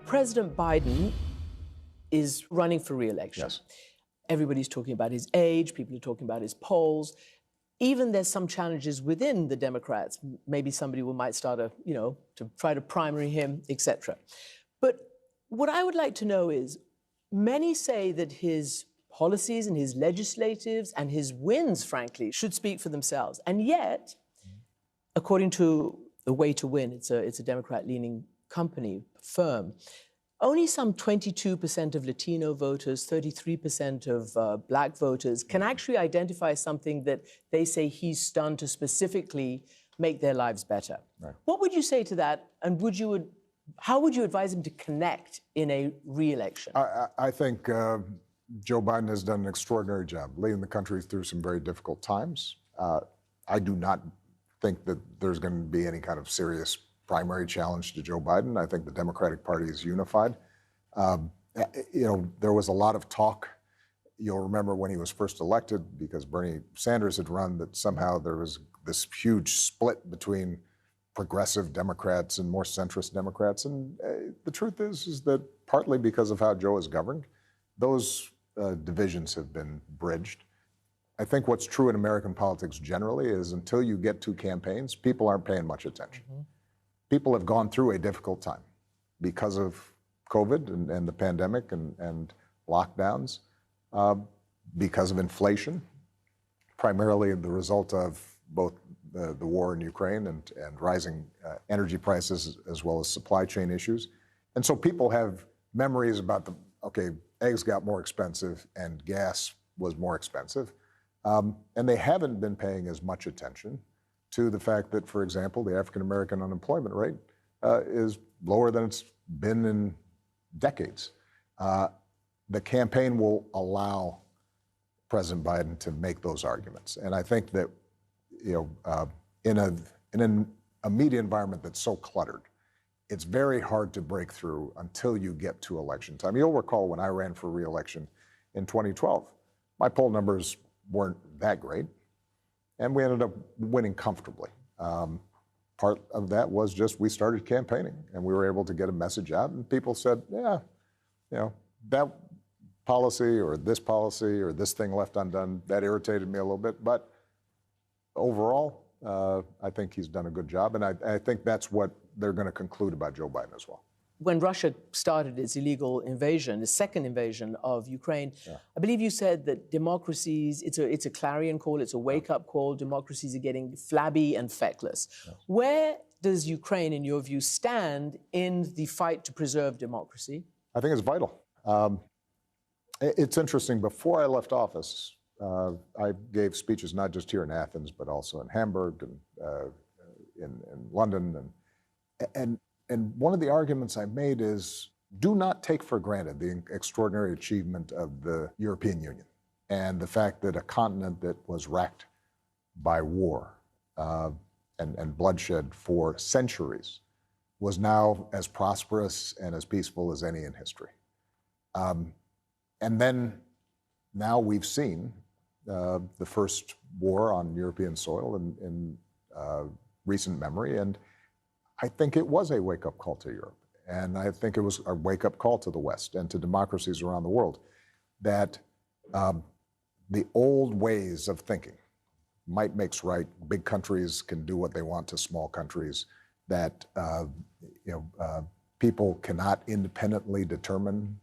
President Biden is running for re-election. Yes. Everybody's talking about his age, people are talking about his polls. Even there's some challenges within the Democrats. Maybe somebody might start to try to primary him, etc. But what I would like to know is, many say that his policies and his legislatives and his wins, frankly, should speak for themselves. And yet, according to The Way to Win, it's a Democrat-leaning firm, only some 22% of Latino voters, 33% of black voters can actually identify something that they say he's done to specifically make their lives better. Right. What would you say to that? And how would you advise him to connect in a re-election? I think Joe Biden has done an extraordinary job leading the country through some very difficult times. I do not think that there's going to be any kind of serious primary challenge to Joe Biden. I think the Democratic Party is unified. There was a lot of talk. You'll remember when he was first elected, because Bernie Sanders had run, that somehow there was this huge split between progressive Democrats and more centrist Democrats. And the truth is that partly because of how Joe is governed, those divisions have been bridged. I think what's true in American politics generally is until you get to campaigns, people aren't paying much attention. Mm-hmm. People have gone through a difficult time because of COVID and the pandemic and lockdowns, because of inflation, primarily the result of both the war in Ukraine and rising energy prices, as well as supply chain issues. And so people have memories about eggs got more expensive and gas was more expensive. And they haven't been paying as much attention to the fact that, for example, the African-American unemployment rate is lower than it's been in decades. The campaign will allow President Biden to make those arguments. And I think that, in a media environment that's so cluttered, it's very hard to break through until you get to election time. You'll recall when I ran for re-election in 2012, my poll numbers weren't that great, and we ended up winning comfortably. Part of that was just we started campaigning, and we were able to get a message out, and people said, that policy or this thing left undone, that irritated me a little bit. But overall, I think he's done a good job, and I think that's what they're going to conclude about Joe Biden as well. When Russia started its illegal invasion, the second invasion of Ukraine, I believe you said that democracies, it's a clarion call, it's a wake-up call, democracies are getting flabby and feckless. Yes. Where does Ukraine, in your view, stand in the fight to preserve democracy? I think it's vital. It's interesting, before I left office, I gave speeches not just here in Athens, but also in Hamburg and in London. And one of the arguments I made is, do not take for granted the extraordinary achievement of the European Union and the fact that a continent that was racked by war and bloodshed for centuries was now as prosperous and as peaceful as any in history. And then now we've seen the first war on European soil in recent memory, and I think it was a wake-up call to Europe, and I think it was a wake-up call to the West and to democracies around the world, that the old ways of thinking, might makes right, big countries can do what they want to small countries, that people cannot independently determine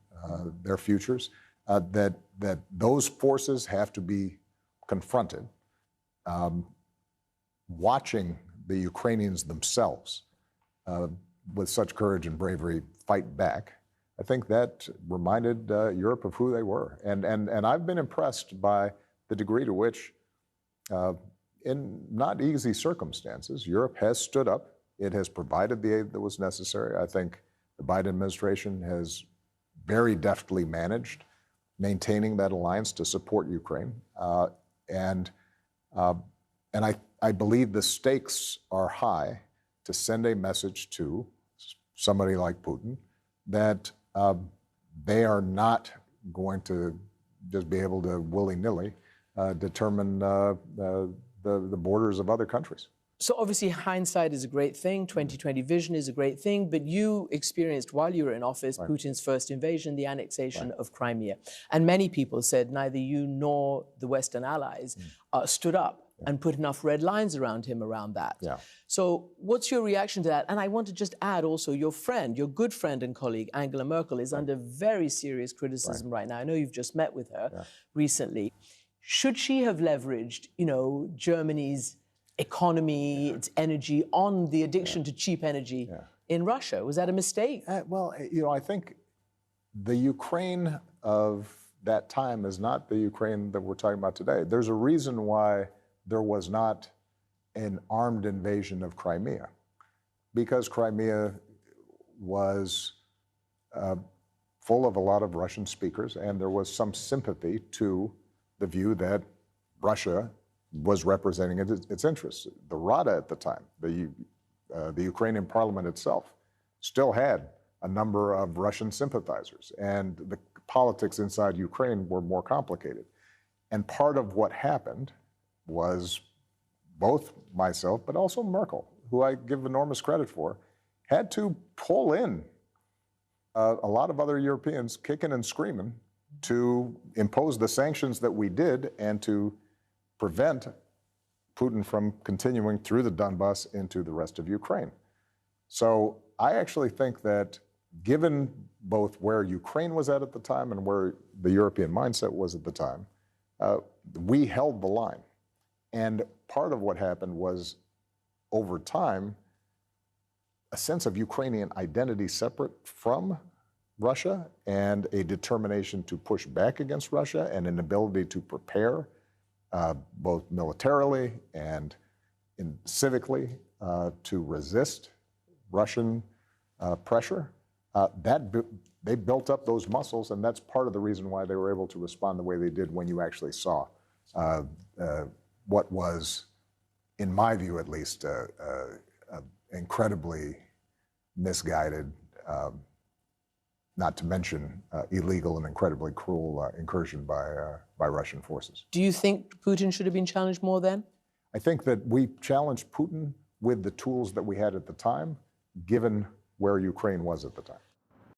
their futures, that those forces have to be confronted. Watching the Ukrainians themselves with such courage and bravery fight back, I think that reminded Europe of who they were. And I've been impressed by the degree to which, in not easy circumstances, Europe has stood up. It has provided the aid that was necessary. I think the Biden administration has very deftly managed maintaining that alliance to support Ukraine. And I believe the stakes are high to send a message to somebody like Putin that they are not going to just be able to willy-nilly determine the borders of other countries. So obviously hindsight is a great thing, 2020 vision is a great thing, but you experienced while you were in office Putin's first invasion, the annexation of Crimea. And many people said neither you nor the Western allies stood up and put enough red lines around him around that. Yeah. So what's your reaction to that? And I want to just add also your friend, your good friend and colleague, Angela Merkel, is under very serious criticism right now. I know you've just met with her recently. Should she have leveraged, Germany's economy, its energy on the addiction to cheap energy in Russia? Was that a mistake? Well, I think the Ukraine of that time is not the Ukraine that we're talking about today. There's a reason why there was not an armed invasion of Crimea, because Crimea was full of a lot of Russian speakers, and there was some sympathy to the view that Russia was representing its interests. The Rada at the time, the Ukrainian parliament itself, still had a number of Russian sympathizers, and the politics inside Ukraine were more complicated. And part of what happened was both myself, but also Merkel, who I give enormous credit for, had to pull in a lot of other Europeans kicking and screaming to impose the sanctions that we did and to prevent Putin from continuing through the Donbass into the rest of Ukraine. So I actually think that given both where Ukraine was at the time and where the European mindset was at the time, we held the line. And part of what happened was, over time, a sense of Ukrainian identity separate from Russia and a determination to push back against Russia and an ability to prepare both militarily and civically to resist Russian pressure. They built up those muscles, and that's part of the reason why they were able to respond the way they did when you actually saw what was, in my view at least, incredibly misguided, not to mention illegal and incredibly cruel incursion by Russian forces. Do you think Putin should have been challenged more then? I think that we challenged Putin with the tools that we had at the time, given where Ukraine was at the time.